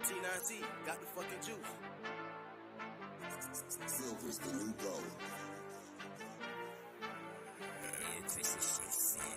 T9T got the fucking juice. Silver's the new gold. Chris is so fun.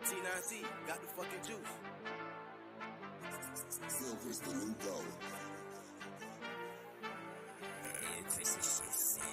T9T got the fucking juice. Silver's the new gold. Chris is so fun.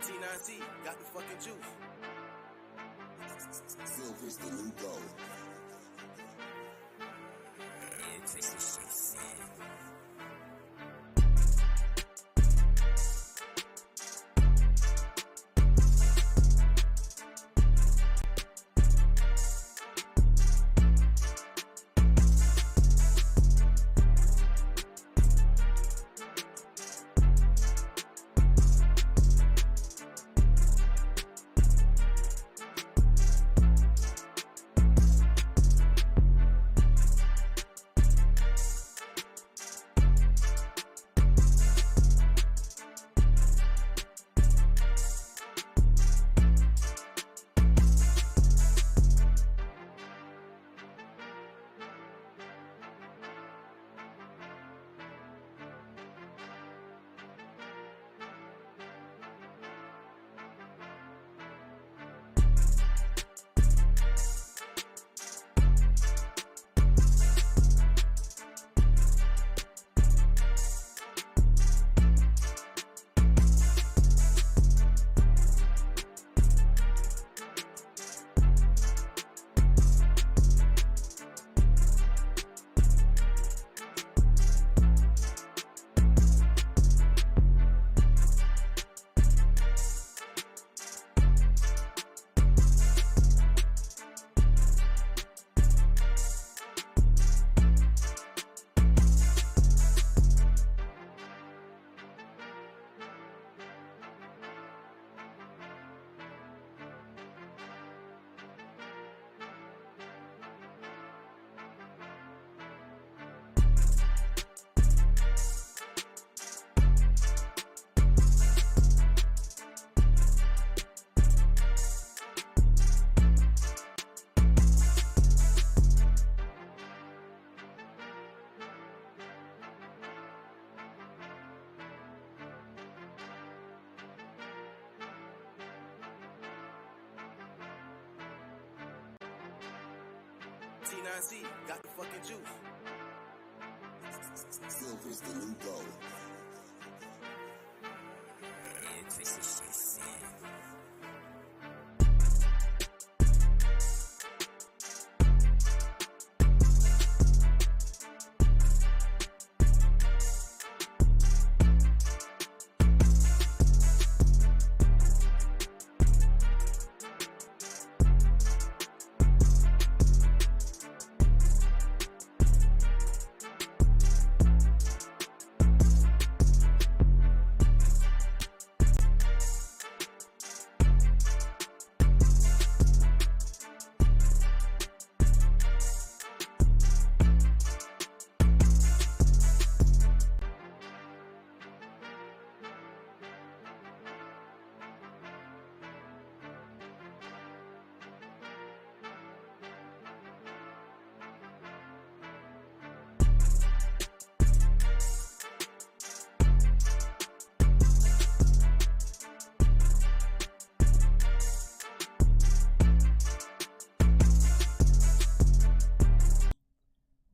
T9T got the fucking juice. Silver's the new gold. Chris is so fun. T9C got the fucking juice. Silver's the new gold. Yeah, taste this shit, sin.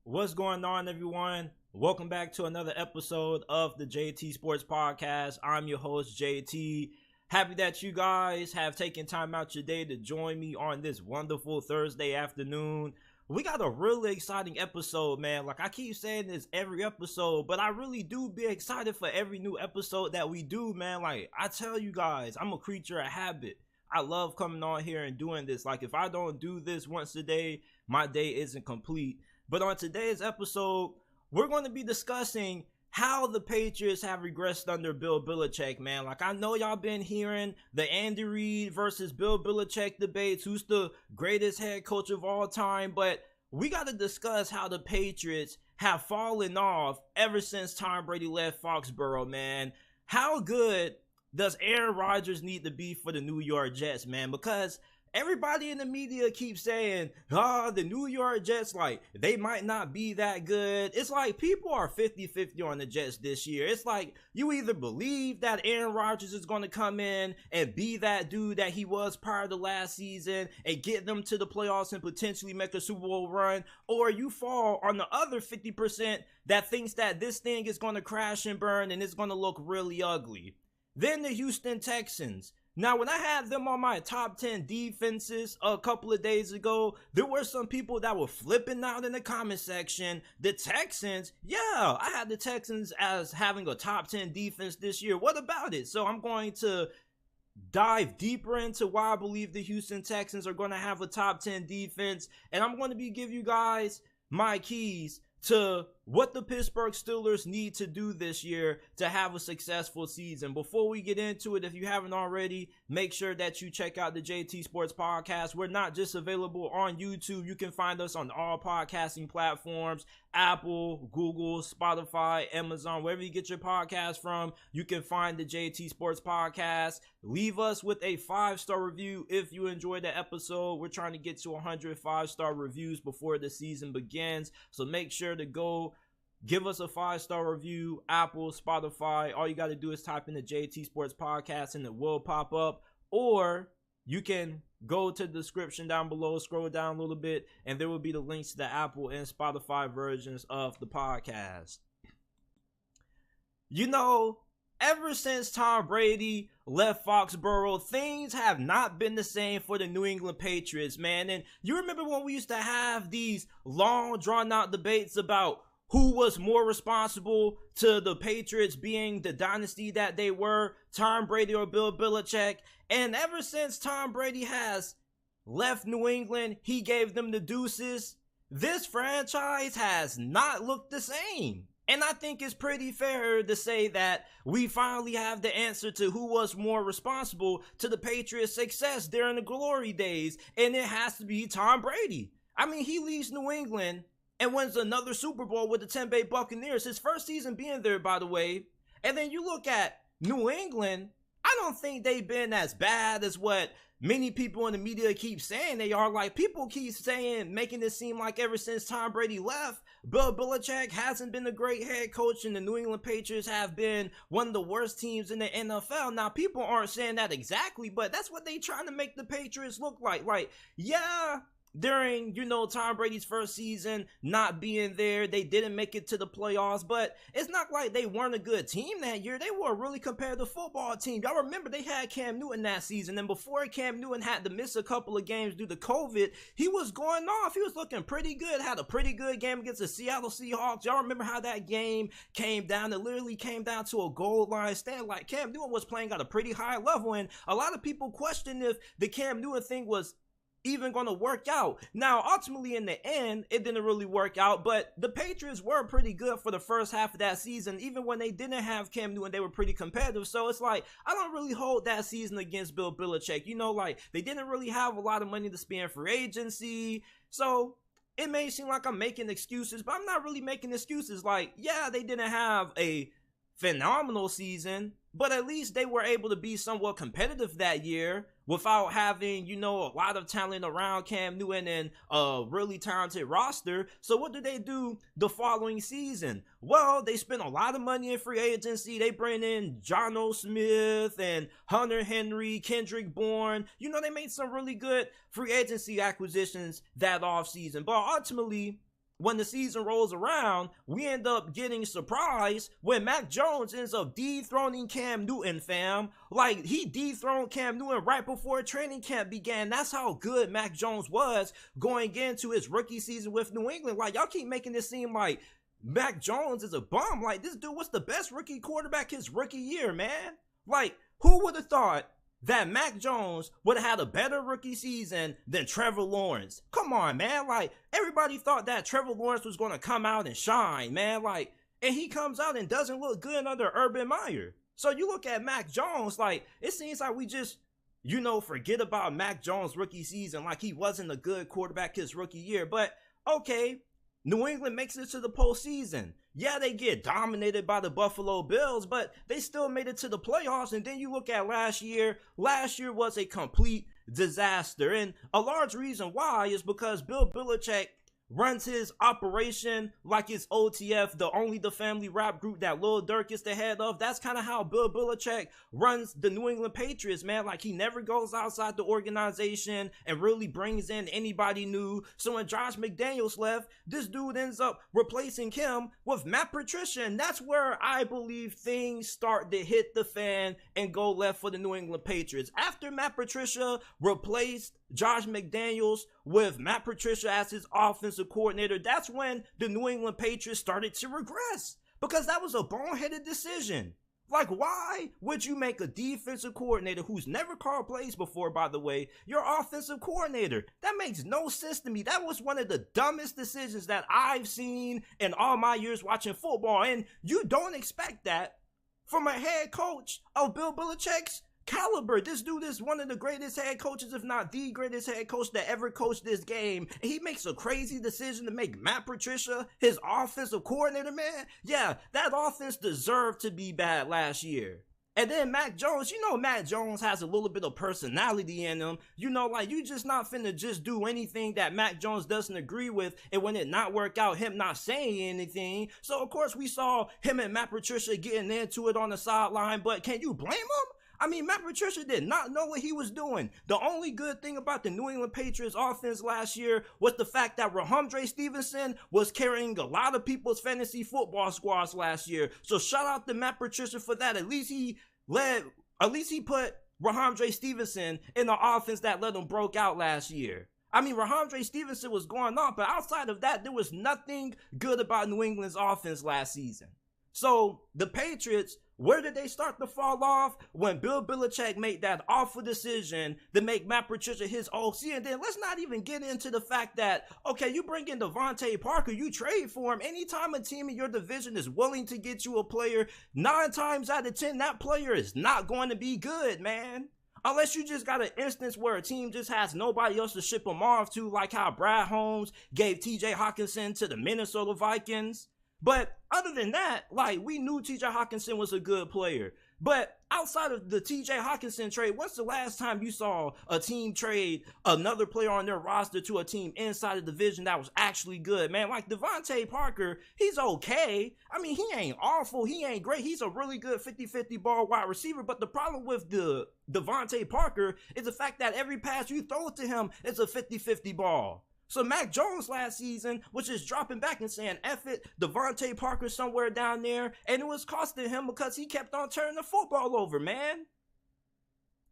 What's going on, everyone? Welcome back to another episode of the JT Sports Podcast. I'm your host, JT. Happy that you guys have taken time out your day to join me on this wonderful Thursday afternoon. We got a really exciting episode, man. Like I keep saying this every episode, but I really do be excited for every new episode that we do, man. Like I tell you guys, I'm a creature of habit. I love coming on here and doing this. Like if I don't do this once a day, my day isn't complete. But on today's episode, we're going to be discussing how the Patriots have regressed under Bill Belichick, man. Like, I know y'all been hearing the Andy Reid versus Bill Belichick debates, who's the greatest head coach of all time, but we got to discuss how the Patriots have fallen off ever since Tom Brady left Foxborough, man. How good does Aaron Rodgers need to be for the New York Jets, man? Because everybody in the media keeps saying, the New York Jets, like, they might not be that good. It's like people are 50-50 on the Jets this year. It's like you either believe that Aaron Rodgers is going to come in and be that dude that he was prior to last season and get them to the playoffs and potentially make a Super Bowl run, or you fall on the other 50% that thinks that this thing is going to crash and burn and it's going to look really ugly. Then the Houston Texans. Now, when I had them on my top 10 defenses a couple of days ago, there were some people that were flipping out in the comment section. The Texans, yeah, I had the Texans as having a top 10 defense this year. What about it? So I'm going to dive deeper into why I believe the Houston Texans are going to have a top 10 defense. And I'm going to be giving you guys my keys to what the Pittsburgh Steelers need to do this year to have a successful season. Before we get into it, if you haven't already, make sure that you check out the JT Sports Podcast. We're not just available on YouTube. You can find us on all podcasting platforms, Apple, Google, Spotify, Amazon, wherever you get your podcast from. You can find the JT Sports Podcast. Leave us with a 5-star review if you enjoyed the episode. We're trying to get to 100 5-star reviews before the season begins. So make sure to go give us a 5-star review, Apple, Spotify. All you got to do is type in the JT Sports Podcast and it will pop up. Or you can go to the description down below, scroll down a little bit, and there will be the links to the Apple and Spotify versions of the podcast. You know, ever since Tom Brady left Foxborough, things have not been the same for the New England Patriots, man. And you remember when we used to have these long, drawn-out debates about who was more responsible to the Patriots being the dynasty that they were, Tom Brady or Bill Belichick? And ever since Tom Brady has left New England, he gave them the deuces. This franchise has not looked the same. And I think it's pretty fair to say that we finally have the answer to who was more responsible to the Patriots' success during the glory days. And it has to be Tom Brady. I mean, he leaves New England and wins another Super Bowl with the Tampa Bay Buccaneers. His first season being there, by the way. And then you look at New England, I don't think they've been as bad as what many people in the media keep saying they are. Like, people keep saying, making it seem like ever since Tom Brady left, Bill Belichick hasn't been a great head coach and the New England Patriots have been one of the worst teams in the NFL. Now, people aren't saying that exactly, but that's what they trying to make the Patriots look like. Like, yeah, during, Tom Brady's first season not being there. They didn't make it to the playoffs, but it's not like they weren't a good team that year. They were a really competitive football team. Y'all remember they had Cam Newton that season, and before Cam Newton had to miss a couple of games due to COVID, he was going off. He was looking pretty good, had a pretty good game against the Seattle Seahawks. Y'all remember how that game came down? It literally came down to a goal line stand. Like, Cam Newton was playing at a pretty high level, and a lot of people questioned if the Cam Newton thing was even going to work out. Now, ultimately, in the end, it didn't really work out, but the Patriots were pretty good for the first half of that season. Even when they didn't have Cam Newton, they were pretty competitive. So it's like, I don't really hold that season against Bill Belichick. Like, they didn't really have a lot of money to spend free agency. So it may seem like I'm making excuses, but I'm not really making excuses. Like, yeah, they didn't have a phenomenal season, but at least they were able to be somewhat competitive that year without having, a lot of talent around Cam Newton and a really talented roster. So what do they do the following season? Well, they spend a lot of money in free agency. They bring in John O. Smith and Hunter Henry, Kendrick Bourne. They made some really good free agency acquisitions that offseason. But ultimately, when the season rolls around, we end up getting surprised when Mac Jones ends up dethroning Cam Newton, fam. Like, he dethroned Cam Newton right before training camp began. That's how good Mac Jones was going into his rookie season with New England. Like, y'all keep making this seem like Mac Jones is a bum. Like, this dude was the best rookie quarterback his rookie year, man. Like, who would have thought that Mac Jones would have had a better rookie season than Trevor Lawrence? Come on, man. Like, everybody thought that Trevor Lawrence was going to come out and shine, man. Like, and he comes out and doesn't look good under Urban Meyer. So you look at Mac Jones, like, it seems like we just, forget about Mac Jones' rookie season like he wasn't a good quarterback his rookie year. But, okay, New England makes it to the postseason. Yeah, they get dominated by the Buffalo Bills, but they still made it to the playoffs. And then you look at last year. Last year was a complete disaster. And a large reason why is because Bill Belichick runs his operation like it's OTF, the family rap group that Lil Durk is the head of. That's kind of how Bill Belichick runs the New England Patriots, man. Like, he never goes outside the organization and really brings in anybody new. So when Josh McDaniels left, this dude ends up replacing him with Matt Patricia, and that's where I believe things start to hit the fan and go left for the New England Patriots. After Matt Patricia replaced Josh McDaniels with Matt Patricia as his offensive coordinator, that's when the New England Patriots started to regress, because that was a boneheaded decision. Like, why would you make a defensive coordinator who's never called plays before, by the way, your offensive coordinator? That makes no sense to me. That was one of the dumbest decisions that I've seen in all my years watching football, and you don't expect that from a head coach of Bill Belichick's caliber. This dude is one of the greatest head coaches, if not the greatest head coach that ever coached this game. And he makes a crazy decision to make Matt Patricia his offensive coordinator, man. Yeah, that offense deserved to be bad last year. And then Mac Jones, Mac Jones has a little bit of personality in him. Like, you just not finna just do anything that Mac Jones doesn't agree with, and when it not work out, him not saying anything. So, of course, we saw him and Matt Patricia getting into it on the sideline, but can you blame him? I mean, Matt Patricia did not know what he was doing. The only good thing about the New England Patriots offense last year was the fact that Ramondre Stevenson was carrying a lot of people's fantasy football squads last year. So shout out to Matt Patricia for that. At least he put Ramondre Stevenson in the offense that let him broke out last year. I mean, Ramondre Stevenson was going on, but outside of that, there was nothing good about New England's offense last season. So the Patriots, where did they start to fall off? When Bill Belichick made that awful decision to make Matt Patricia his OC. And then let's not even get into the fact that, okay, you bring in Devontae Parker, you trade for him. Anytime a team in your division is willing to get you a player, 9 times out of 10, that player is not going to be good, man. Unless you just got an instance where a team just has nobody else to ship them off to, like how Brad Holmes gave TJ Hawkinson to the Minnesota Vikings. But other than that, like, we knew TJ Hawkinson was a good player. But outside of the TJ Hawkinson trade, when's the last time you saw a team trade another player on their roster to a team inside the division that was actually good, man? Like Devontae Parker, he's okay. I mean, he ain't awful. He ain't great. He's a really good 50-50 ball wide receiver. But the problem with the Devontae Parker is the fact that every pass you throw to him is a 50-50 ball. So Mac Jones last season was just dropping back and saying, F it, Devontae Parker somewhere down there. And it was costing him because he kept on turning the football over, man.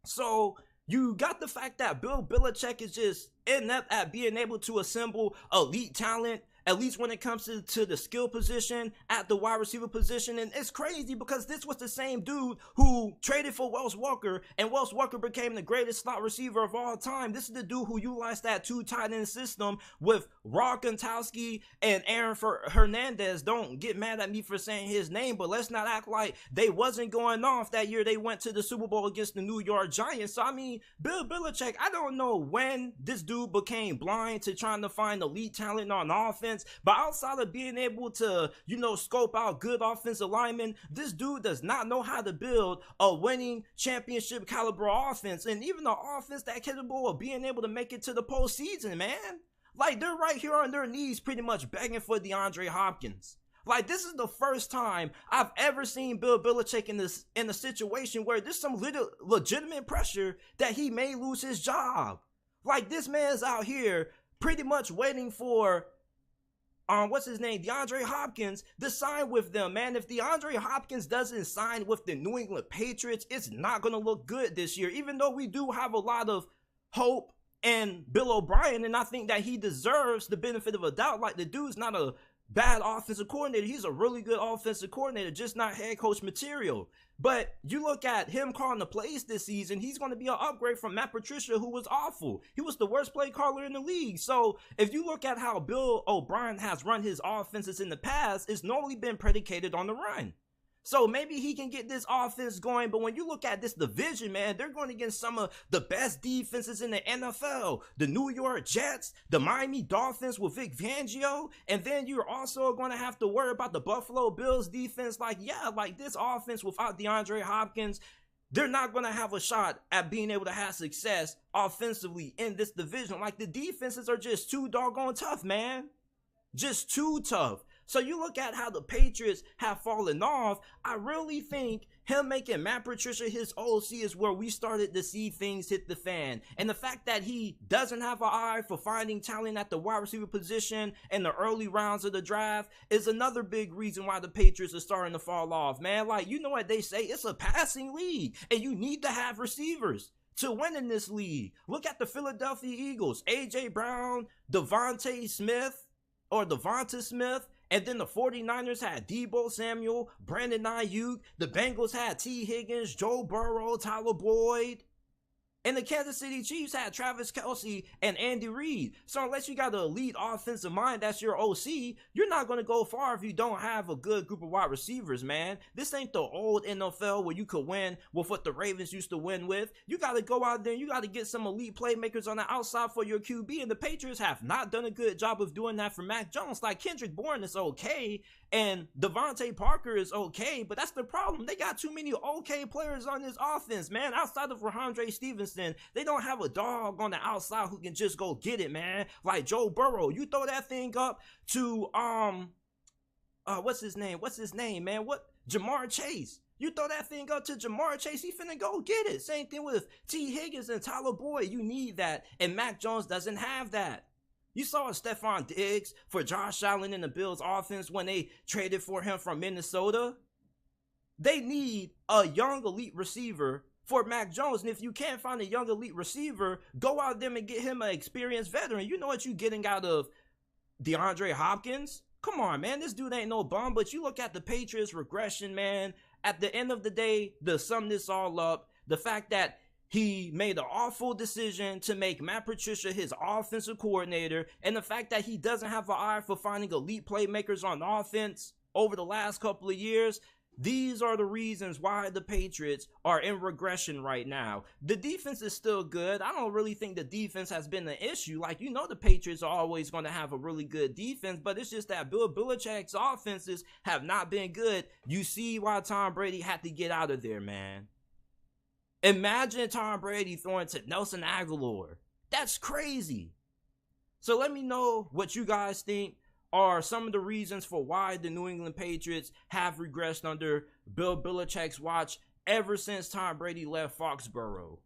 So you got the fact that Bill Belichick is just inept at being able to assemble elite talent, at least when it comes to the skill position at the wide receiver position. And it's crazy because this was the same dude who traded for Wes Welker, and Wes Welker became the greatest slot receiver of all time. This is the dude who utilized that 2 tight end system with Rob Gronkowski and Aaron Hernandez. Don't get mad at me for saying his name, but let's not act like they wasn't going off that year they went to the Super Bowl against the New York Giants. So, I mean, Bill Belichick, I don't know when this dude became blind to trying to find elite talent on offense. But outside of being able to, scope out good offensive linemen, this dude does not know how to build a winning championship caliber offense, and even an offense that capable of being able to make it to the postseason, man. Like, they're right here on their knees pretty much begging for DeAndre Hopkins. Like, this is the first time I've ever seen Bill Belichick in a situation where there's some legitimate pressure that he may lose his job. Like, this man's out here pretty much waiting for DeAndre Hopkins to sign with them, man. If DeAndre Hopkins doesn't sign with the New England Patriots, it's not going to look good this year, even though we do have a lot of hope in Bill O'Brien, and I think that he deserves the benefit of a doubt. Like, the dude's not a bad offensive coordinator. He's a really good offensive coordinator, just not head coach material. But you look at him calling the plays this season, he's going to be an upgrade from Matt Patricia, who was awful. He was the worst play caller in the league. So if you look at how Bill O'Brien has run his offenses in the past, it's normally been predicated on the run. So maybe he can get this offense going, but when you look at this division, man, they're going against some of the best defenses in the NFL. The New York Jets, the Miami Dolphins with Vic Fangio, and then you're also going to have to worry about the Buffalo Bills defense. Like this offense without DeAndre Hopkins, they're not going to have a shot at being able to have success offensively in this division. Like, the defenses are just too doggone tough, man. Just too tough. So you look at how the Patriots have fallen off. I really think him making Matt Patricia his OC is where we started to see things hit the fan. And the fact that he doesn't have an eye for finding talent at the wide receiver position in the early rounds of the draft is another big reason why the Patriots are starting to fall off, man. Like, you know what they say, it's a passing league, and you need to have receivers to win in this league. Look at the Philadelphia Eagles, A.J. Brown, Devonta Smith, and then the 49ers had Deebo Samuel, Brandon Ayuk. The Bengals had T. Higgins, Joe Burrow, Tyler Boyd. And the Kansas City Chiefs had Travis Kelce and Andy Reid. So unless you got an elite offensive mind that's your OC, you're not going to go far if you don't have a good group of wide receivers, man. This ain't the old NFL where you could win with what the Ravens used to win with. You got to go out there and you got to get some elite playmakers on the outside for your QB. And the Patriots have not done a good job of doing that for Mac Jones. Like, Kendrick Bourne is okay, and Devontae Parker is okay, but that's the problem. They got too many okay players on this offense, man. Outside of Ramondre Stevenson, they don't have a dog on the outside who can just go get it, man. Like Joe Burrow, you throw that thing up to what's his name, man? Jamar Chase. You throw that thing up to Jamar Chase, he finna go get it. Same thing with T. Higgins and Tyler Boyd. You need that, and Mac Jones doesn't have that. You saw Stephon Diggs for Josh Allen in the Bills offense when they traded for him from Minnesota. They need a young elite receiver for Mac Jones. And if you can't find a young elite receiver, go out there and get him an experienced veteran. You know what you're getting out of DeAndre Hopkins? Come on, man. This dude ain't no bum. But you look at the Patriots regression, man. At the end of the day, to sum this all up, the fact that he made an awful decision to make Matt Patricia his offensive coordinator, and the fact that he doesn't have an eye for finding elite playmakers on offense over the last couple of years, These are the reasons why the Patriots are in regression right now. The defense is still good. I don't really think the defense has been an issue. Like, the Patriots are always going to have a really good defense, but it's just that Bill Belichick's offenses have not been good. You see why Tom Brady had to get out of there, man. Imagine Tom Brady throwing to Nelson Aguilar. That's crazy. So let me know what you guys think are some of the reasons for why the New England Patriots have regressed under Bill Belichick's watch ever since Tom Brady left Foxborough.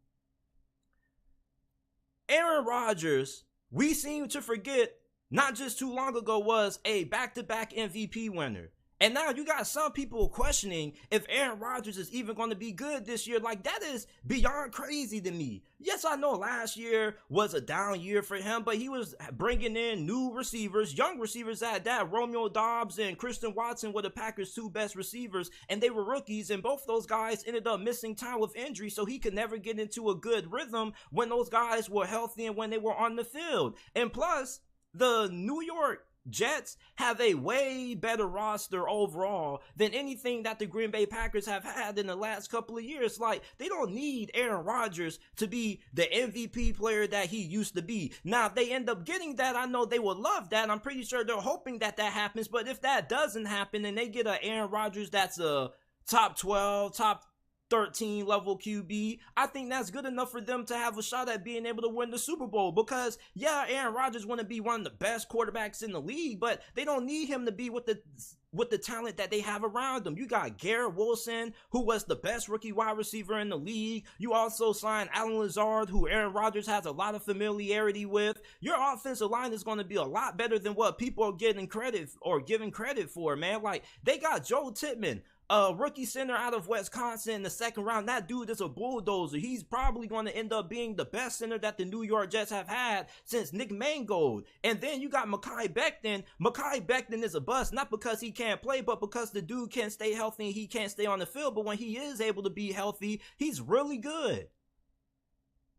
Aaron Rodgers, we seem to forget, not just too long ago, was a back-to-back MVP winner. And now you got some people questioning if Aaron Rodgers is even going to be good this year. Like, that is beyond crazy to me. Yes, I know last year was a down year for him, but he was bringing in new receivers, young receivers at that. Romeo Doubs and Christian Watson were the Packers' two best receivers, and they were rookies, and both those guys ended up missing time with injury, so he could never get into a good rhythm when those guys were healthy and when they were on the field. And plus, the New York Jets have a way better roster overall than anything that the Green Bay Packers have had in the last couple of years. Like, they don't need Aaron Rodgers to be the MVP player that he used to be. Now, if they end up getting that, I know they would love that. I'm pretty sure they're hoping that that happens. But if that doesn't happen and they get an Aaron Rodgers that's a top 12, top 13 level QB, I think that's good enough for them to have a shot at being able to win the Super Bowl. Because yeah, Aaron Rodgers want to be one of the best quarterbacks in the league, but they don't need him to be with the talent that they have around him. You got Garrett Wilson, who was the best rookie wide receiver in the league. You also signed Alan Lazard, who Aaron Rodgers has a lot of familiarity with. Your offensive line is going to be a lot better than what people are giving credit for, man. Like, they got Joe Tippmann, a rookie center out of Wisconsin in the second round. That dude is a bulldozer. He's probably going to end up being the best center that the New York Jets have had since Nick Mangold. And then you got Mekhi Becton. Mekhi Becton is a bust, not because he can't play, but because the dude can't stay healthy and he can't stay on the field. But when he is able to be healthy, he's really good.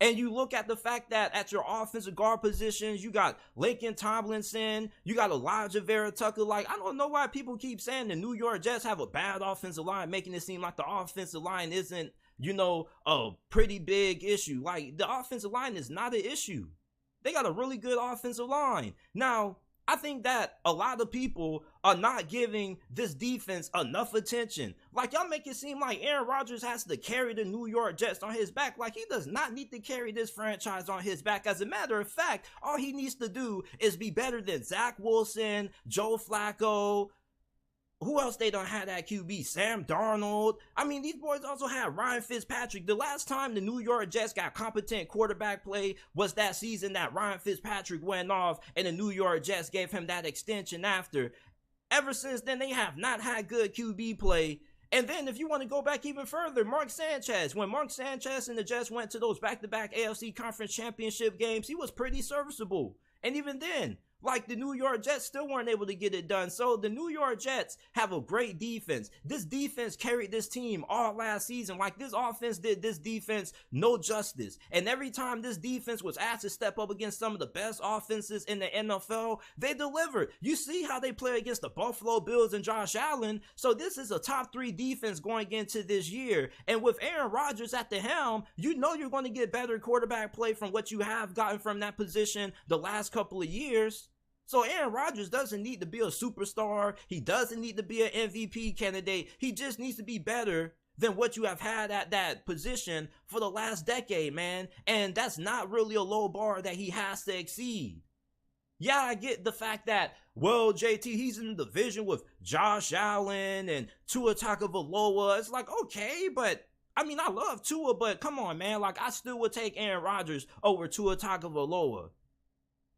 And you look at the fact that at your offensive guard positions, you got Lincoln Tomlinson, you got Elijah Vera Tucker. Like, I don't know why people keep saying the New York Jets have a bad offensive line, making it seem like the offensive line isn't, a pretty big issue. Like, the offensive line is not an issue. They got a really good offensive line. Now, I think that a lot of people are not giving this defense enough attention. Like, y'all make it seem like Aaron Rodgers has to carry the New York Jets on his back. Like, he does not need to carry this franchise on his back. As a matter of fact, all he needs to do is be better than Zach Wilson, Joe Flacco. Who else they don't have that QB? Sam Darnold. I mean, these boys also had Ryan Fitzpatrick. The last time the New York Jets got competent quarterback play was that season that Ryan Fitzpatrick went off and the New York Jets gave him that extension after. Ever since then, they have not had good QB play. And then if you want to go back even further, Mark Sanchez. When Mark Sanchez and the Jets went to those back-to-back AFC Conference Championship games, he was pretty serviceable. And even then, like, the New York Jets still weren't able to get it done. So the New York Jets have a great defense. This defense carried this team all last season. Like, this offense did this defense no justice. And every time this defense was asked to step up against some of the best offenses in the NFL, they delivered. You see how they play against the Buffalo Bills and Josh Allen. So this is a top 3 defense going into this year. And with Aaron Rodgers at the helm, you know you're going to get better quarterback play from what you have gotten from that position the last couple of years. So Aaron Rodgers doesn't need to be a superstar. He doesn't need to be an MVP candidate. He just needs to be better than what you have had at that position for the last decade, man. And that's not really a low bar that he has to exceed. Yeah, I get the fact that, well, JT, he's in the division with Josh Allen and Tua Tagovailoa. It's like, okay, but I mean, I love Tua, but come on, man. Like, I still would take Aaron Rodgers over Tua Tagovailoa.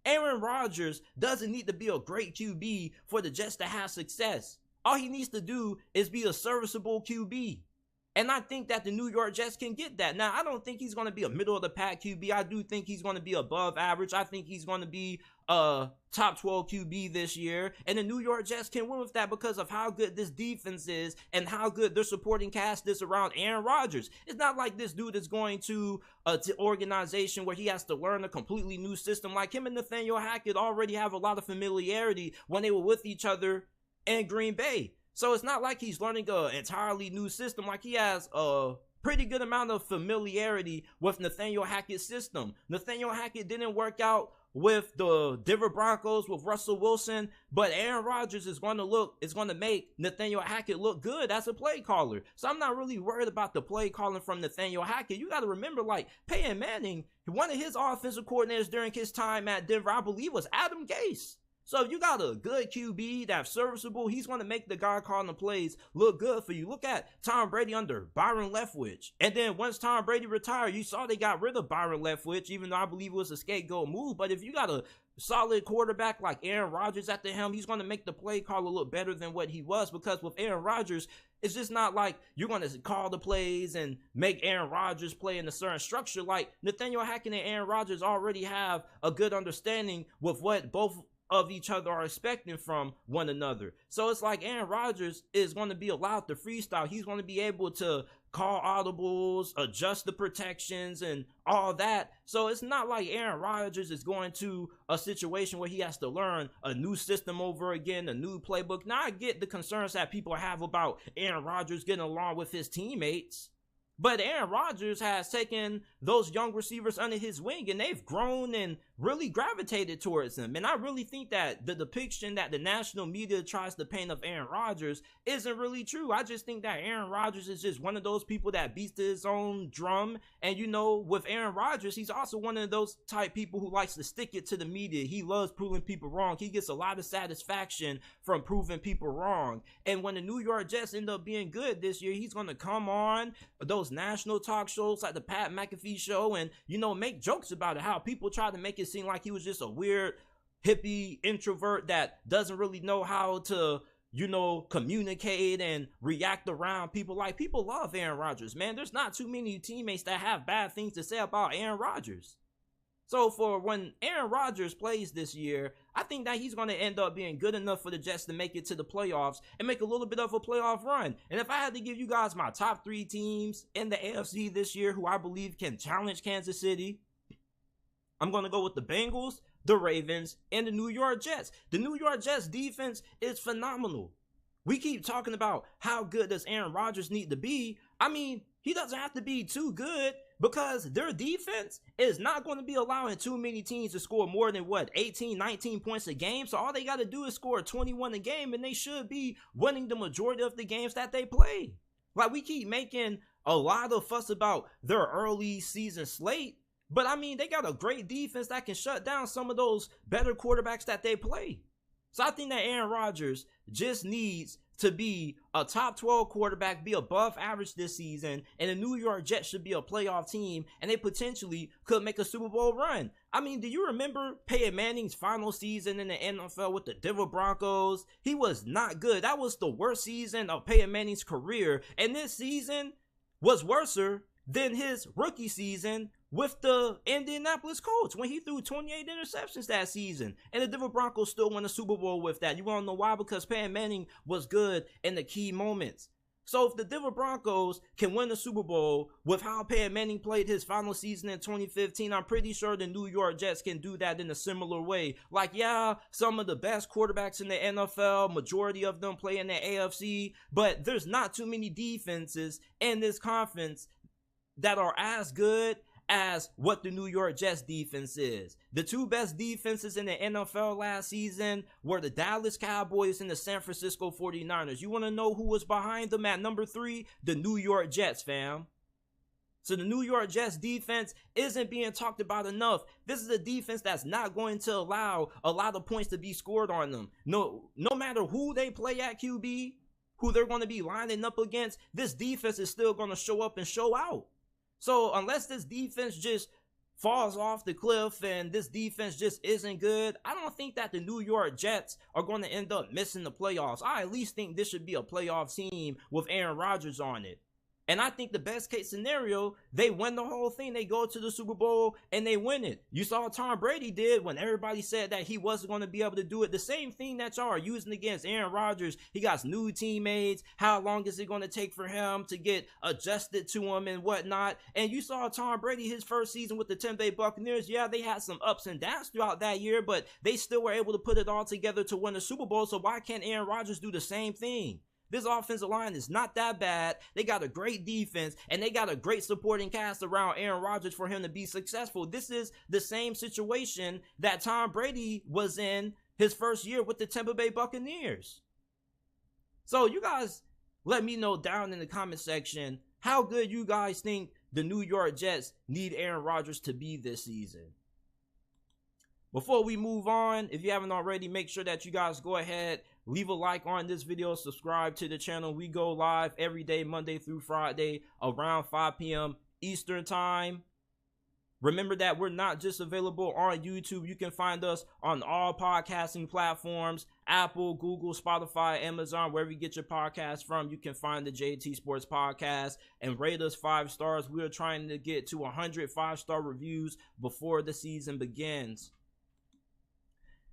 Aaron Rodgers doesn't need to be a great QB for the Jets to have success. All he needs to do is be a serviceable QB. And I think that the New York Jets can get that. Now, I don't think he's going to be a middle-of-the-pack QB. I do think he's going to be above average. I think he's going to be a top 12 QB this year. And the New York Jets can win with that because of how good this defense is and how good their supporting cast is around Aaron Rodgers. It's not like this dude is going to an organization where he has to learn a completely new system. Like, him and Nathaniel Hackett already have a lot of familiarity when they were with each other in Green Bay. So it's not like he's learning an entirely new system. Like, he has a pretty good amount of familiarity with Nathaniel Hackett's system. Nathaniel Hackett didn't work out with the Denver Broncos with Russell Wilson, but Aaron Rodgers is going to make Nathaniel Hackett look good as a play caller. So I'm not really worried about the play calling from Nathaniel Hackett. You got to remember, like, Peyton Manning, one of his offensive coordinators during his time at Denver, I believe, was Adam Gase. So if you got a good QB that's serviceable, he's going to make the guy calling the plays look good for you. Look at Tom Brady under Byron Leftwich. And then once Tom Brady retired, you saw they got rid of Byron Leftwich, even though I believe it was a scapegoat move. But if you got a solid quarterback like Aaron Rodgers at the helm, he's going to make the play caller look better than what he was. Because with Aaron Rodgers, it's just not like you're going to call the plays and make Aaron Rodgers play in a certain structure. Like, Nathaniel Hackett and Aaron Rodgers already have a good understanding with what both of each other are expecting from one another. So it's like Aaron Rodgers is going to be allowed to freestyle. He's going to be able to call audibles, adjust the protections, and all that. So it's not like Aaron Rodgers is going to a situation where he has to learn a new system over again, a new playbook. Now, I get the concerns that people have about Aaron Rodgers getting along with his teammates, but Aaron Rodgers has taken those young receivers under his wing, and they've grown and really gravitated towards him. And I really think that the depiction that the national media tries to paint of Aaron Rodgers isn't really true. I just think that Aaron Rodgers is just one of those people that beats to his own drum. And, you know, with Aaron Rodgers, he's also one of those type people who likes to stick it to the media. He loves proving people wrong. He gets a lot of satisfaction from proving people wrong. And when the New York Jets end up being good this year, he's going to come on those national talk shows like the Pat McAfee show and, you know, make jokes about it, how people try to make it seem like he was just a weird hippie introvert that doesn't really know how to, you know, communicate and react around people. Like, people love Aaron Rodgers, man. There's not too many teammates that have bad things to say about Aaron Rodgers. So for when Aaron Rodgers plays this year, I think that he's going to end up being good enough for the Jets to make it to the playoffs and make a little bit of a playoff run. And if I had to give you guys my top 3 teams in the AFC this year who I believe can challenge Kansas City, I'm going to go with the Bengals, the Ravens, and the New York Jets. The New York Jets defense is phenomenal. We keep talking about how good does Aaron Rodgers need to be. I mean, he doesn't have to be too good, because their defense is not going to be allowing too many teams to score more than, 18, 19 points a game. So all they got to do is score 21 a game, and they should be winning the majority of the games that they play. Like, we keep making a lot of fuss about their early season slate, but I mean, they got a great defense that can shut down some of those better quarterbacks that they play. So I think that Aaron Rodgers just needs to be a top 12 quarterback, be above average this season, and the New York Jets should be a playoff team, and they potentially could make a Super Bowl run. I mean, do you remember Peyton Manning's final season in the NFL with the Denver Broncos? He was not good. That was the worst season of Peyton Manning's career, and this season was worser than his rookie season with the Indianapolis Colts when he threw 28 interceptions that season. And the Denver Broncos still won a Super Bowl with that. You want to know why? Because Peyton Manning was good in the key moments. So if the Denver Broncos can win the Super Bowl with how Peyton Manning played his final season in 2015, I'm pretty sure the New York Jets can do that in a similar way. Like, yeah, some of the best quarterbacks in the NFL, majority of them play in the AFC, but there's not too many defenses in this conference that are as good as what the New York Jets defense is. The 2 best defenses in the NFL last season were the Dallas Cowboys and the San Francisco 49ers. You want to know who was behind them at number 3? The New York Jets, fam. So the New York Jets defense isn't being talked about enough. This is a defense that's not going to allow a lot of points to be scored on them. No matter who they play at QB, who they're going to be lining up against, this defense is still going to show up and show out. So unless this defense just falls off the cliff and this defense just isn't good, I don't think that the New York Jets are going to end up missing the playoffs. I at least think this should be a playoff team with Aaron Rodgers on it. And I think the best case scenario, they win the whole thing. They go to the Super Bowl and they win it. You saw what Tom Brady did when everybody said that he wasn't going to be able to do it. The same thing that y'all are using against Aaron Rodgers. He got new teammates. How long is it going to take for him to get adjusted to him and whatnot? And you saw Tom Brady, his first season with the Tampa Bay Buccaneers. Yeah, they had some ups and downs throughout that year, but they still were able to put it all together to win the Super Bowl. So why can't Aaron Rodgers do the same thing? This offensive line is not that bad. They got a great defense, and they got a great supporting cast around Aaron Rodgers for him to be successful. This is the same situation that Tom Brady was in his first year with the Tampa Bay Buccaneers. So you guys let me know down in the comment section how good you guys think the New York Jets need Aaron Rodgers to be this season. Before we move on, if you haven't already, make sure that you guys go ahead, leave a like on this video, subscribe to the channel. We go live every day, Monday through Friday, around 5 p.m. Eastern time. Remember that we're not just available on YouTube. You can find us on all podcasting platforms, Apple, Google, Spotify, Amazon, wherever you get your podcast from. You can find the JT Sports Podcast and rate us 5 stars. We are trying to get to 100 5-star reviews before the season begins.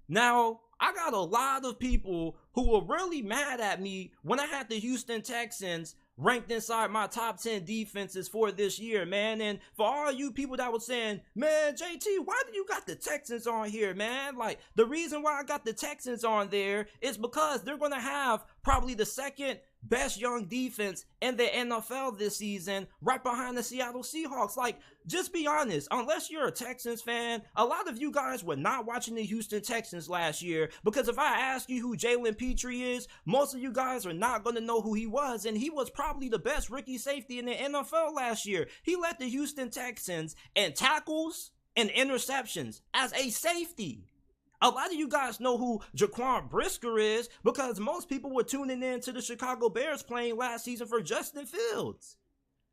Now, I got a lot of people who were really mad at me when I had the Houston Texans ranked inside my top 10 defenses for this year, man. And for all you people that were saying, man, JT, why do you got the Texans on here, man? Like, the reason why I got the Texans on there is because they're going to have probably the second best young defense in the NFL this season, right behind the Seattle Seahawks. Like, just be honest, unless you're a Texans fan, a lot of you guys were not watching the Houston Texans last year, because if I ask you who Jalen Petrie is, most of you guys are not going to know who he was, and he was probably the best rookie safety in the NFL last year. He led the Houston Texans in tackles and interceptions as a safety. A lot of you guys know who Jaquan Brisker is because most people were tuning in to the Chicago Bears playing last season for Justin Fields.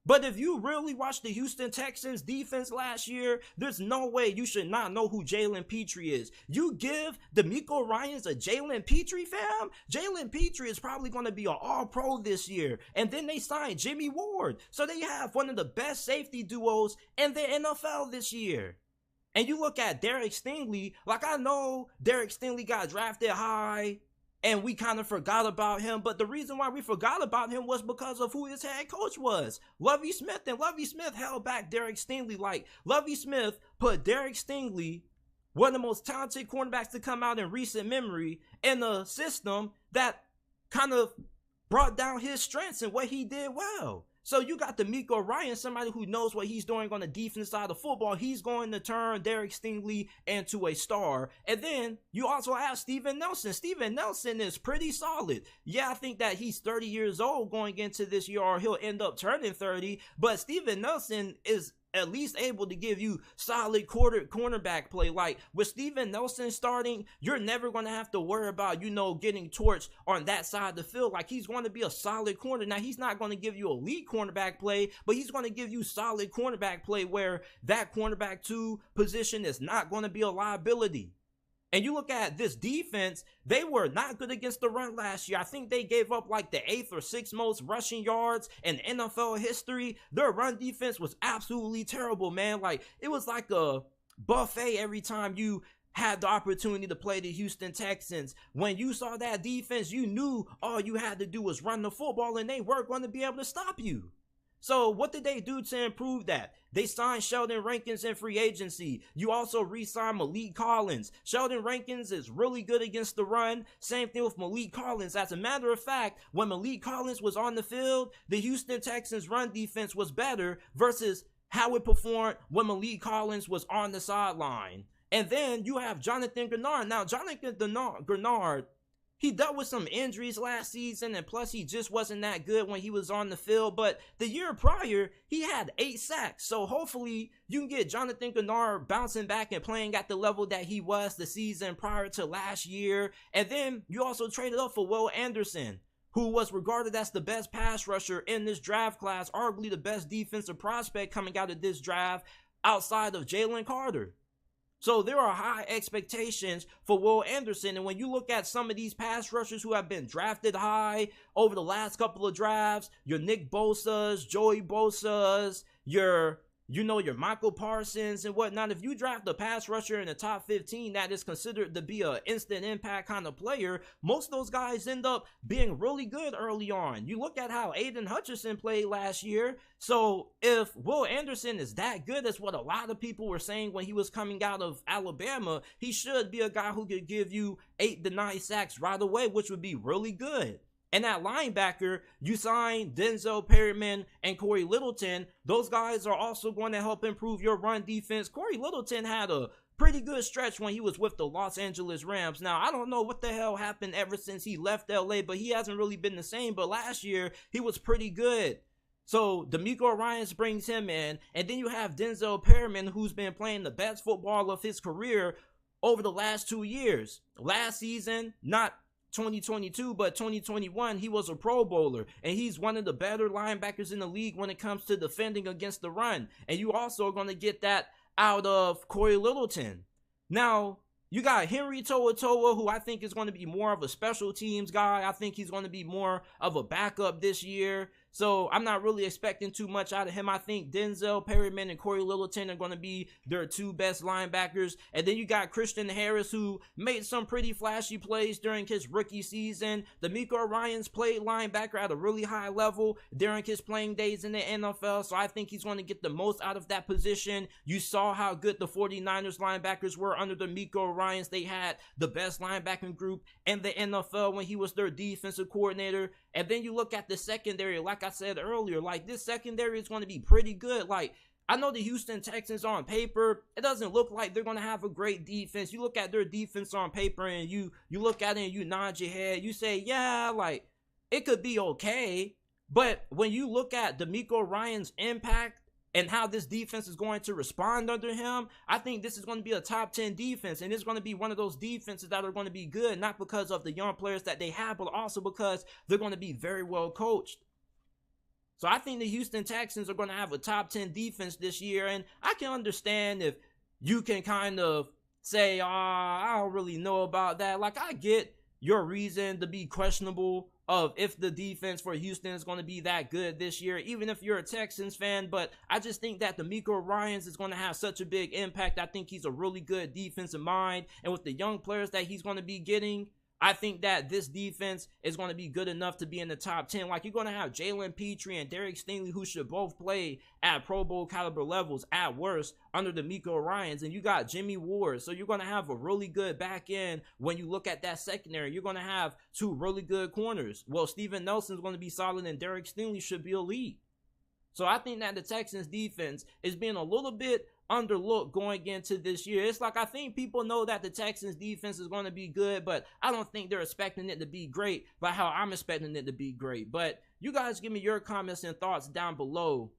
But if you really watched the Houston Texans defense last year, there's no way you should not know who Jalen Petrie is. You give DeMeco Ryans a Jalen Petrie, fam? Jalen Petrie is probably going to be an all-pro this year. And then they signed Jimmy Ward. So they have one of the best safety duos in the NFL this year. And you look at Derek Stingley, like, I know Derek Stingley got drafted high and we kind of forgot about him, but the reason why we forgot about him was because of who his head coach was, Lovie Smith. And Lovie Smith held back Derek Stingley. Like, Lovie Smith put Derek Stingley, one of the most talented cornerbacks to come out in recent memory, in a system that kind of brought down his strengths and what he did well. So you got DeMeco Ryans, somebody who knows what he's doing on the defense side of football. He's going to turn Derek Stingley into a star. And then you also have Steven Nelson. Steven Nelson is pretty solid. Yeah, I think that he's 30 years old going into this year, or he'll end up turning 30. But Steven Nelson is at least able to give you solid cornerback play. Like, with Steven Nelson starting, you're never going to have to worry about, getting torched on that side of the field. Like, he's going to be a solid corner. Now, he's not going to give you elite cornerback play, but he's going to give you solid cornerback play where that cornerback 2 position is not going to be a liability. And you look at this defense, they were not good against the run last year. I think they gave up like the 8th or 6th most rushing yards in NFL history. Their run defense was absolutely terrible, man. Like, it was like a buffet every time you had the opportunity to play the Houston Texans. When you saw that defense, you knew all you had to do was run the football and they weren't going to be able to stop you. So what did they do to improve that? They signed Sheldon Rankins in free agency. You also re-signed Malik Collins. Sheldon Rankins is really good against the run. Same thing with Malik Collins. As a matter of fact, when Malik Collins was on the field, the Houston Texans run defense was better versus how it performed when Malik Collins was on the sideline. And then you have Jonathan Grenard. Now, Jonathan Grenard, he dealt with some injuries last season, and plus he just wasn't that good when he was on the field. But the year prior, he had 8 sacks. So hopefully you can get Jonathan Grenard bouncing back and playing at the level that he was the season prior to last year. And then you also traded up for Will Anderson, who was regarded as the best pass rusher in this draft class, arguably the best defensive prospect coming out of this draft outside of Jalen Carter. So there are high expectations for Will Anderson. And when you look at some of these pass rushers who have been drafted high over the last couple of drafts, your Nick Bosa's, Joey Bosa's, your Michael Parsons and whatnot, if you draft a pass rusher in the top 15 that is considered to be an instant impact kind of player, most of those guys end up being really good early on. You look at how Aiden Hutchinson played last year. So if Will Anderson is that good as what a lot of people were saying when he was coming out of Alabama, he should be a guy who could give you 8 to 9 sacks right away, which would be really good. And at linebacker, you signed Denzel Perryman and Corey Littleton. Those guys are also going to help improve your run defense. Corey Littleton had a pretty good stretch when he was with the Los Angeles Rams. Now, I don't know what the hell happened ever since he left LA, but he hasn't really been the same. But last year, he was pretty good. So DeMeco Ryans brings him in, and then you have Denzel Perryman, who's been playing the best football of his career over the last 2 years. Last season, not 2022, but 2021, he was a Pro Bowler, and he's one of the better linebackers in the league when it comes to defending against the run. And you also are going to get that out of Corey Littleton. Now, you got Henry To'oTo'o, who I think is going to be more of a special teams guy. I think he's going to be more of a backup this year. So I'm not really expecting too much out of him. I think Denzel Perryman and Corey Littleton are going to be their two best linebackers. And then you got Christian Harris, who made some pretty flashy plays during his rookie season. DeMeco Ryans played linebacker at a really high level during his playing days in the NFL. So I think he's going to get the most out of that position. You saw how good the 49ers linebackers were under DeMeco Ryans. They had the best linebacking group in the NFL when he was their defensive coordinator. And then you look at the secondary, like I said earlier, like this secondary is going to be pretty good. Like, I know the Houston Texans on paper, it doesn't look like they're going to have a great defense. You look at their defense on paper and you look at it and you nod your head. You say, yeah, like, it could be okay. But when you look at DeMeco Ryans' impact and how this defense is going to respond under him, I think this is going to be a top 10 defense. And it's going to be one of those defenses that are going to be good, not because of the young players that they have, but also because they're going to be very well coached. So I think the Houston Texans are going to have a top 10 defense this year. And I can understand if you can kind of say, I don't really know about that. Like, I get your reason to be questionable of if the defense for Houston is going to be that good this year, even if you're a Texans fan. But I just think that DeMeco Ryans is going to have such a big impact. I think he's a really good defensive mind. And with the young players that he's going to be getting, I think that this defense is going to be good enough to be in the top 10. Like, you're going to have Jalen Petrie and Derek Stingley, who should both play at Pro Bowl caliber levels at worst under DeMeco Ryans. And you got Jimmy Ward. So you're going to have a really good back end when you look at that secondary. You're going to have two really good corners. Well, Steven Nelson's going to be solid and Derek Stingley should be elite. So I think that the Texans defense is being a little bit underlooked going into this year. It's like, I think people know that the Texans defense is going to be good, but I don't think they're expecting it to be great by how I'm expecting it to be great. But you guys give me your comments and thoughts down below.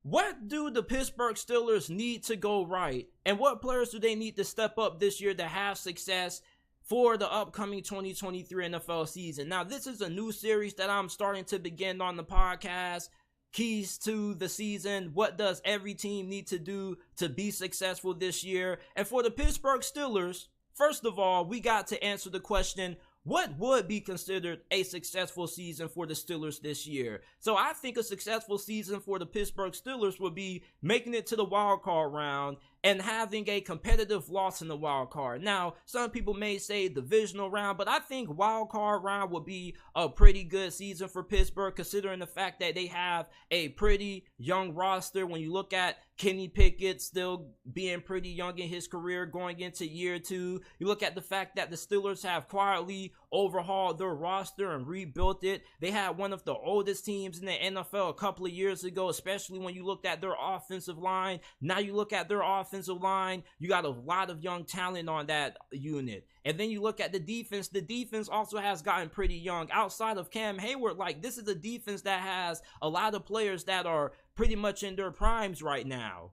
What do the Pittsburgh Steelers need to go right? And what players do they need to step up this year to have success for the upcoming 2023 NFL season? Now, this is a new series that I'm starting to begin on the podcast. Keys to the season. What does every team need to do to be successful this year? And for the Pittsburgh Steelers, first of all, we got to answer the question, what would be considered a successful season for the Steelers this year? So I think a successful season for the Pittsburgh Steelers would be making it to the wild card round and having a competitive loss in the wild card. Now, some people may say divisional round, but I think wild card round would be a pretty good season for Pittsburgh, considering the fact that they have a pretty young roster. When you look at Kenny Pickett still being pretty young in his career going into year 2, you look at the fact that the Steelers have quietly overhauled their roster and rebuilt it. They had one of the oldest teams in the NFL a couple of years ago, especially when you looked at their offensive line. Now you look at their offensive line, you got a lot of young talent on that unit. And then you look at the defense also has gotten pretty young. Outside of Cam Hayward, like, this is a defense that has a lot of players that are pretty much in their primes right now.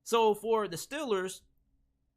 So for the Steelers,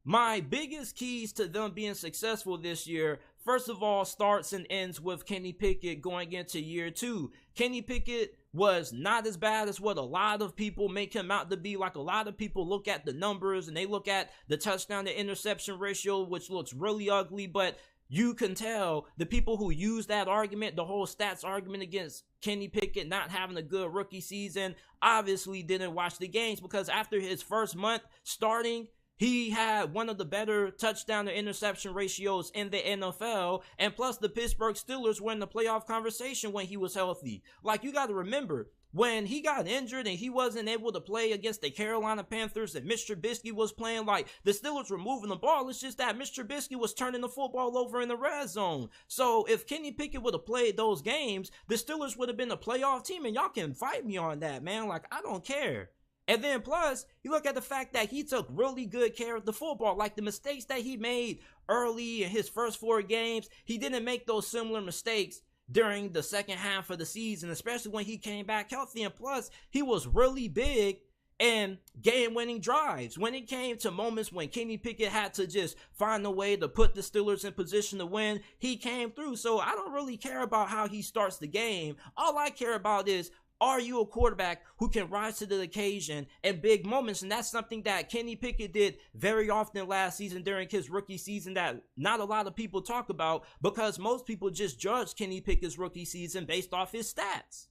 my biggest keys to them being successful this year, first of all, starts and ends with Kenny Pickett going into year 2. Kenny Pickett was not as bad as what a lot of people make him out to be. Like, a lot of people look at the numbers and they look at the touchdown to interception ratio, which looks really ugly, but you can tell the people who use that argument, the whole stats argument against Kenny Pickett not having a good rookie season, obviously didn't watch the games, because after his first month starting, He had one of the better touchdown to interception ratios in the NFL. And plus, the Pittsburgh Steelers were in the playoff conversation when he was healthy. Like, you got to remember, when he got injured and he wasn't able to play against the Carolina Panthers and Mr. Trubisky was playing, like, the Steelers were moving the ball. It's just that Mr. Trubisky was turning the football over in the red zone. So if Kenny Pickett would have played those games, the Steelers would have been a playoff team. And y'all can fight me on that, man. Like, I don't care. And then plus, you look at the fact that he took really good care of the football. Like, the mistakes that he made early in his first 4 games, he didn't make those similar mistakes during the second half of the season, especially when he came back healthy. And plus, he was really big in game-winning drives. When it came to moments when Kenny Pickett had to just find a way to put the Steelers in position to win, he came through. So I don't really care about how he starts the game. All I care about is, are you a quarterback who can rise to the occasion in big moments? And that's something that Kenny Pickett did very often last season during his rookie season that not a lot of people talk about, because most people just judge Kenny Pickett's rookie season based off his stats.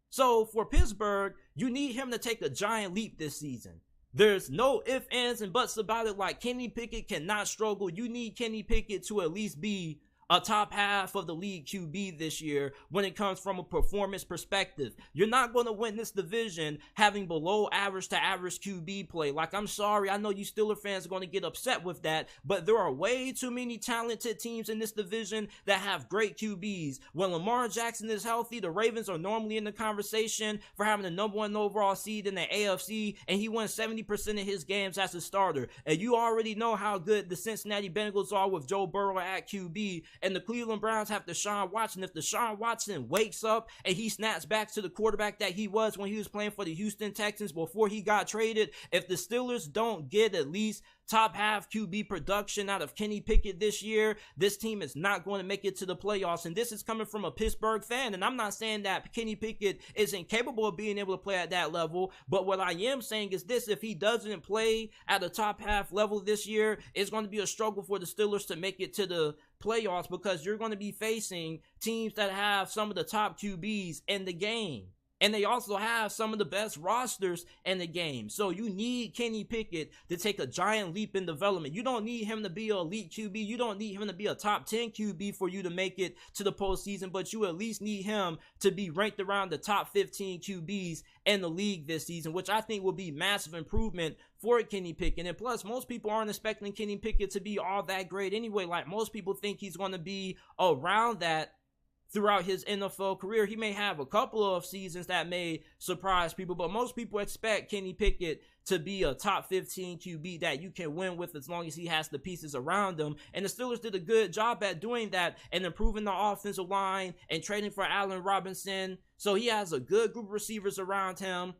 So for Pittsburgh, you need him to take a giant leap this season. There's no ifs, ands, and buts about it. Like, Kenny Pickett cannot struggle. You need Kenny Pickett to at least be a top half of the league QB this year when it comes from a performance perspective. You're not going to win this division having below average to average QB play. Like, I'm sorry, I know you Steelers fans are going to get upset with that, but there are way too many talented teams in this division that have great QBs. When Lamar Jackson is healthy, the Ravens are normally in the conversation for having the number 1 overall seed in the AFC, and he won 70% of his games as a starter. And you already know how good the Cincinnati Bengals are with Joe Burrow at QB. And the Cleveland Browns have Deshaun Watson. If Deshaun Watson wakes up and he snaps back to the quarterback that he was when he was playing for the Houston Texans before he got traded, if the Steelers don't get at least top half QB production out of Kenny Pickett this year, this team is not going to make it to the playoffs. And this is coming from a Pittsburgh fan. And I'm not saying that Kenny Pickett isn't capable of being able to play at that level, but what I am saying is this: if he doesn't play at a top half level this year, it's going to be a struggle for the Steelers to make it to the playoffs, because you're going to be facing teams that have some of the top QBs in the game. And they also have some of the best rosters in the game. So you need Kenny Pickett to take a giant leap in development. You don't need him to be an elite QB. You don't need him to be a top 10 QB for you to make it to the postseason. But you at least need him to be ranked around the top 15 QBs in the league this season, which I think will be massive improvement for Kenny Pickett. And plus, most people aren't expecting Kenny Pickett to be all that great anyway. Like, most people think he's going to be around that throughout his NFL career. He may have a couple of seasons that may surprise people, but most people expect Kenny Pickett to be a top 15 QB that you can win with as long as he has the pieces around him. And the Steelers did a good job at doing that and improving the offensive line and trading for Allen Robinson. So he has a good group of receivers around him.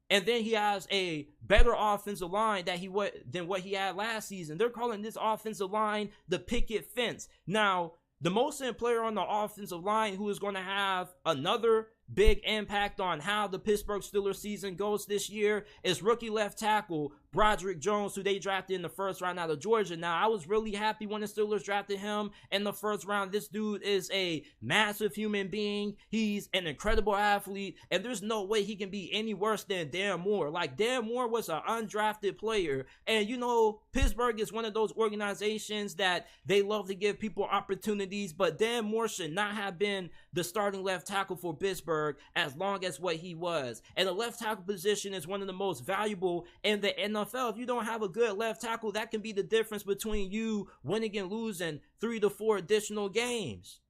And then he has a better offensive line than what he had last season. They're calling this offensive line the picket fence. Now, the most important player on the offensive line who is going to have another big impact on how the Pittsburgh Steelers season goes this year is rookie left tackle Broderick Jones, who they drafted in the first round out of Georgia. Now, I was really happy when the Steelers drafted him in the first round. This dude is a massive human being. He's an incredible athlete, and there's no way he can be any worse than Dan Moore. Like, Dan Moore was an undrafted player, and you know, Pittsburgh is one of those organizations that they love to give people opportunities, but Dan Moore should not have been the starting left tackle for Pittsburgh as long as what he was. And the left tackle position is one of the most valuable in the NFL. If you don't have a good left tackle, that can be the difference between you winning and losing 3 to 4 additional games.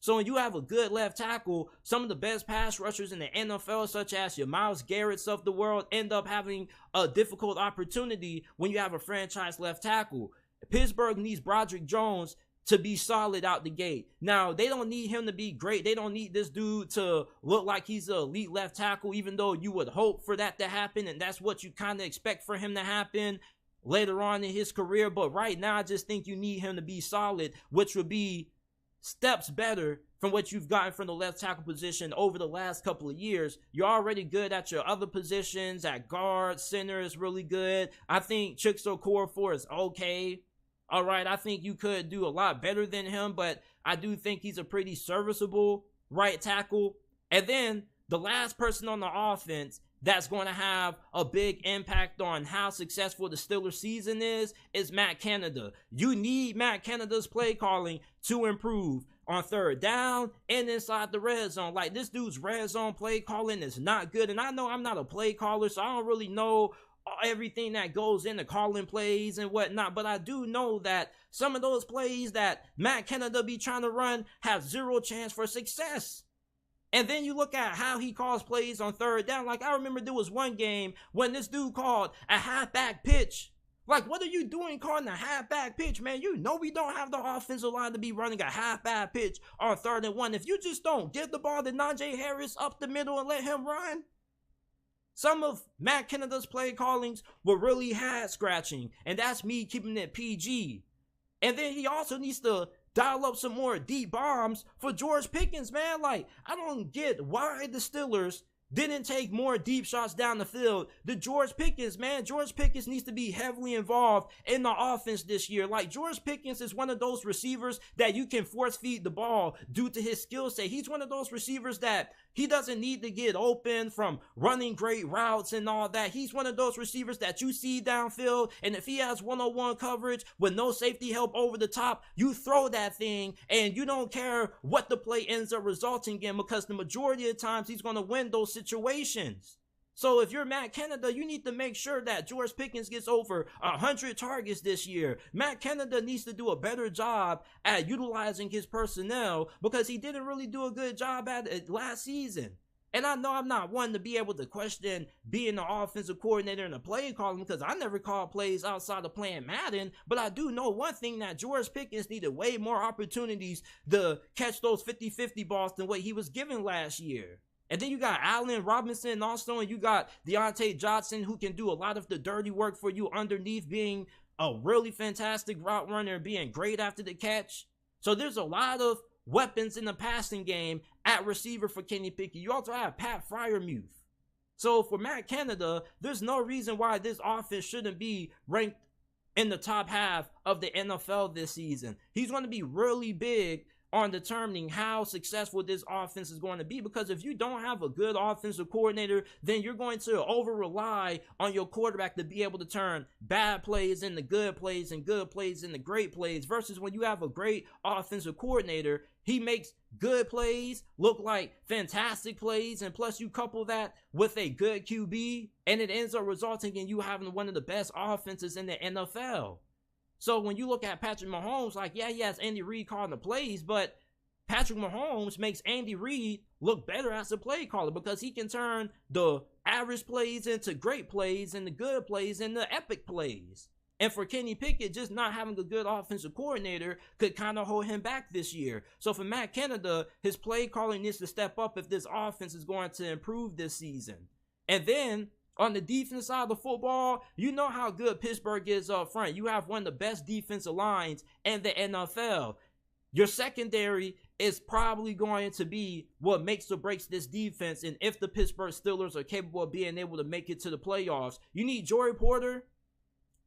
So when you have a good left tackle, some of the best pass rushers in the NFL, such as your Myles Garrett's of the world, end up having a difficult opportunity when you have a franchise left tackle. Pittsburgh needs Broderick Jones to be solid out the gate. Now, they don't need him to be great. They don't need this dude to look like he's an elite left tackle, even though you would hope for that to happen, and that's what you kind of expect for him to happen later on in his career. But right now, I just think you need him to be solid, which would be steps better from what you've gotten from the left tackle position over the last couple of years. You're already good at your other positions. At guard, center is really good. I think Chixo Okorafor is okay. All right, I think you could do a lot better than him, but I do think he's a pretty serviceable right tackle. And then the last person on the offense that's going to have a big impact on how successful the Steelers season is Matt Canada. You need Matt Canada's play calling to improve on third down and inside the red zone. Like, this dude's red zone play calling is not good. And I know I'm not a play caller, so I don't really know everything that goes into calling plays and whatnot, but I do know that some of those plays that Matt Canada be trying to run have zero chance for success. And then you look at how he calls plays on third down. Like, I remember there was one game when this dude called a halfback pitch. Like, what are you doing calling a halfback pitch, man? You know we don't have the offensive line to be running a halfback pitch on 3rd and 1. If you just don't give the ball to Najee Harris up the middle and let him run. Some of Matt Canada's play callings were really head-scratching, and that's me keeping it PG. And then he also needs to dial up some more deep bombs for George Pickens, man. Like, I don't get why the Steelers didn't take more deep shots down the field. The George Pickens, man, George Pickens needs to be heavily involved in the offense this year. Like, George Pickens is one of those receivers that you can force feed the ball due to his skill set. He's one of those receivers that he doesn't need to get open from running great routes and all that. He's one of those receivers that you see downfield, and if he has one-on-one coverage with no safety help over the top, you throw that thing, and you don't care what the play ends up resulting in, because the majority of the times he's going to win those situations. So if you're Matt Canada, you need to make sure that George Pickens gets over 100 targets this year. Matt Canada needs to do a better job at utilizing his personnel, because he didn't really do a good job at it last season. And I know I'm not one to be able to question being the offensive coordinator and the play calling, because I never called plays outside of playing Madden. But I do know one thing, that George Pickens needed way more opportunities to catch those 50-50 balls than what he was given last year. And then you got Allen Robinson also, and you got Deontay Johnson, who can do a lot of the dirty work for you underneath, being a really fantastic route runner, being great after the catch. So there's a lot of weapons in the passing game at receiver for Kenny Pickett. You also have Pat Freiermuth. So for Matt Canada, there's no reason why this offense shouldn't be ranked in the top half of the NFL this season. He's going to be really big on determining how successful this offense is going to be, because if you don't have a good offensive coordinator, then you're going to over-rely on your quarterback to be able to turn bad plays into good plays and good plays into great plays, versus when you have a great offensive coordinator, he makes good plays look like fantastic plays, and plus you couple that with a good QB, and it ends up resulting in you having one of the best offenses in the NFL. So when you look at Patrick Mahomes, like, yeah, he has Andy Reid calling the plays, but Patrick Mahomes makes Andy Reid look better as a play caller, because he can turn the average plays into great plays and the good plays into epic plays. And for Kenny Pickett, just not having a good offensive coordinator could kind of hold him back this year. So for Matt Canada, his play calling needs to step up if this offense is going to improve this season. And then on the defense side of the football, you know how good Pittsburgh is up front. You have one of the best defensive lines in the NFL. Your secondary is probably going to be what makes or breaks this defense. And if the Pittsburgh Steelers are capable of being able to make it to the playoffs, you need Joey Porter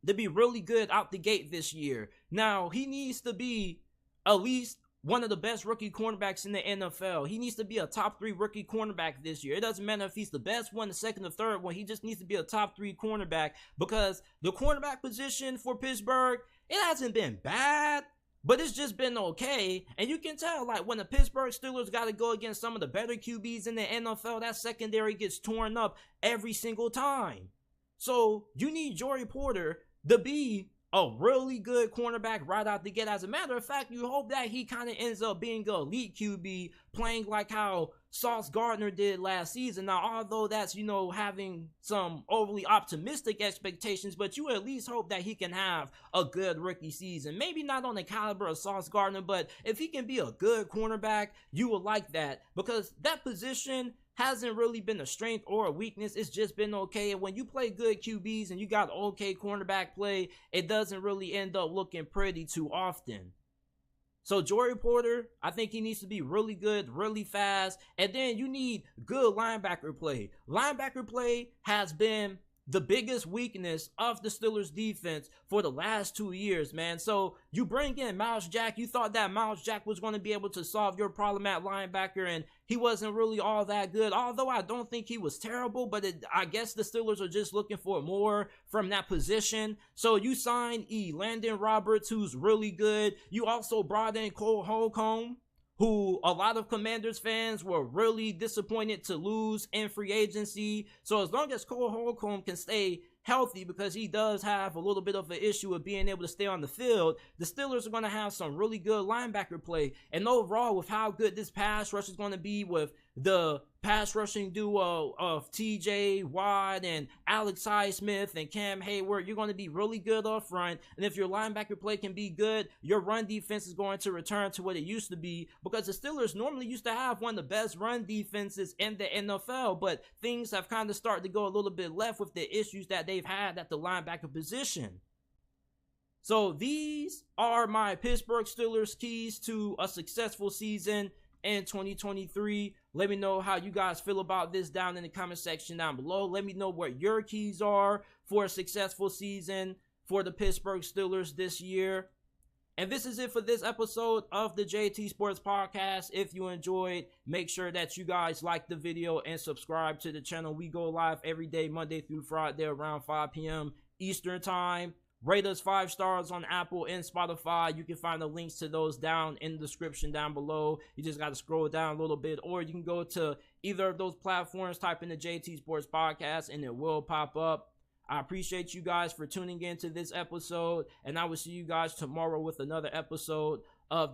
to be really good out the gate this year. Now, he needs to be at least one of the best rookie cornerbacks in the NFL. He needs to be a top 3 rookie cornerback this year. It doesn't matter if he's the best one, the second, or third one. He just needs to be a top 3 cornerback, because the cornerback position for Pittsburgh, it hasn't been bad, but it's just been okay. And you can tell, like, when the Pittsburgh Steelers got to go against some of the better QBs in the NFL, that secondary gets torn up every single time. So you need Joey Porter to be a really good cornerback right out the gate. As a matter of fact, you hope that he kind of ends up being an elite QB, playing like how Sauce Gardner did last season. Now, although that's, having some overly optimistic expectations, but you at least hope that he can have a good rookie season. Maybe not on the caliber of Sauce Gardner, but if he can be a good cornerback, you will like that, because that position hasn't really been a strength or a weakness. It's just been okay. And when you play good QBs and you got okay cornerback play, it doesn't really end up looking pretty too often. So Joey Porter, I think he needs to be really good, really fast. And then you need good linebacker play. Linebacker play has been the biggest weakness of the Steelers defense for the last 2 years, man. So you bring in Miles Jack. You thought that Miles Jack was going to be able to solve your problem at linebacker, and he wasn't really all that good. Although I don't think he was terrible, but I guess the Steelers are just looking for more from that position. So you signed Landon Roberts, who's really good. You also brought in Cole Holcomb, who a lot of Commanders fans were really disappointed to lose in free agency. So as long as Cole Holcomb can stay healthy, because he does have a little bit of an issue of being able to stay on the field, the Steelers are going to have some really good linebacker play. And overall, with how good this pass rush is going to be, with the pass rushing duo of TJ Watt and Alex Highsmith and Cam Hayward, you're going to be really good up front. And if your linebacker play can be good, your run defense is going to return to what it used to be, because the Steelers normally used to have one of the best run defenses in the NFL, but things have kind of started to go a little bit left with the issues that they've had at the linebacker position. So these are my Pittsburgh Steelers keys to a successful season in 2023. Let me know how you guys feel about this down in the comment section down below. Let me know what your keys are for a successful season for the Pittsburgh Steelers this year. And this is it for this episode of the JT Sports Podcast. If you enjoyed, make sure that you guys like the video and subscribe to the channel. We go live every day, Monday through Friday, around 5 p.m. Eastern Time. Rate us 5 stars on Apple and Spotify. You can find the links to those down in the description down below. You just got to scroll down a little bit, or you can go to either of those platforms, type in the JT Sports Podcast, and it will pop up. I appreciate you guys for tuning in to this episode, and I will see you guys tomorrow with another episode of the